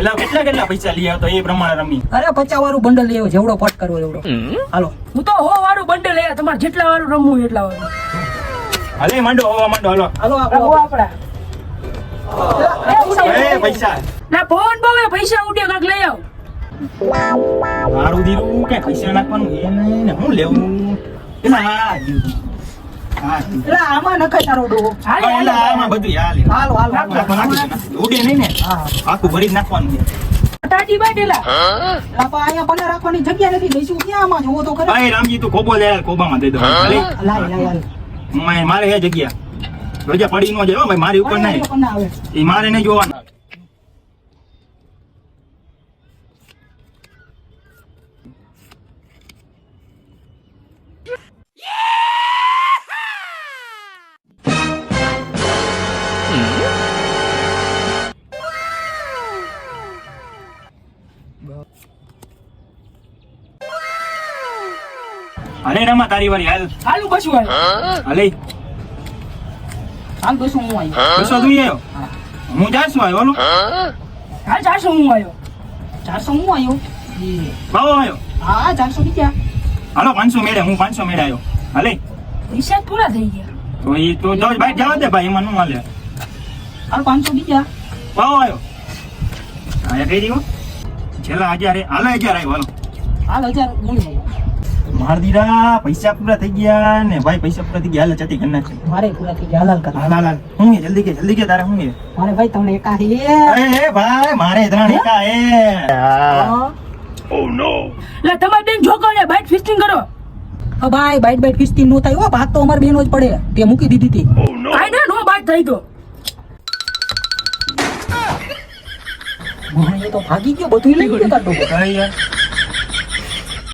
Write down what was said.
એલા કેટલા પૈસા લઈ આવતો એ પ્રમાણે રમી. અરે 50 વાળું બંડલ લઈ આવ્યો, જેવડો પટ કરવો એવડો. હાલો. હું તો 100 વાળું બંડલ લઈ તમારે જેટલા વાળું રમવું એટલા વાળું. હાલે માંડો હોવા માંડો હાલો. હાલો આપડા એ પૈસા ના ફોન બહુ પૈસા ઉડે કાક લઈ આવ. મારું દીરું કે પૈસા નાખવાનું એને ને હું લેવું. એલા હા દીરું. હા એટલે આમાં નખાય તારો ડોહો. એલા આમાં બધું હાલે. હાલો હાલો ઉડે નહીં ને આખું ભરી જ નાખવાનું છે. ટાટી બાટેલા લાપા અહીંયા પને રાખવાની જગ્યા નથી, લઈશું ક્યાં આમાં જોવો તો ખરે. ભાઈ રામજી તું ખોબો લે ખોબામાં દઈ દો. હાલે લાય મારે હે જગ્યા રોજા પડી નો જાય હો ભાઈ, મારી ઉપર નહીં. પણ ના આવે. એ મારે નહીં જોવાનું. અરે રમા તારી વારી હાલ. હાલું બસું હાલ. હાલે હાલ બસ હું આવી. બસો તું આવ્યો હું 400 આવ્યો હાલો. હાલ 400 હું આવ્યો. 400 હું આવ્યો. બાવો આવ્યો. હા 400 બીજા. હાલો 500 મેળે હું 500 મેળે આવ્યો. હાલે રિચાર્જ પૂરા થઈ ગયા. તો એ તો જો બાઈક જવા દે ભાઈ, એમાં નું હાલે. હાલ 500 બીજા. બાવો આવ્યો. હા કઈ દીધો છેલ્લા 1000 હાલે 1000 આવ્યો હાલો. હાલ 1000 હું આવ્યો. માર દીરા પૈસા પૂરા થઈ ગયા ને ભાઈ, પૈસા પૂરા થઈ ગયા. હાલ ચતી કરી નાખે. મારે પૂરા થઈ ગયા. હાલ કર. હાલ હાલ હાલ હું હે જલ્દી કે તારે હું હે. મારે ભાઈ તમને એકા હે. એ ભાઈ મારે 3 એકા હે. લે તમારે બેન જોકો ને બાઇક ફિસ્ટિંગ કરો. ભાઈ બાઈટ કિસ્તી નો થાય હો, ભાગ તો અમાર બેનો જ પડે. તે મૂકી દીધી હતી. આઈ ને નો બાઇક થઈ ગયો. મને તો ભાગી ગયો, બધું લઈ ગયો તાર ડોકો. કઈ યાર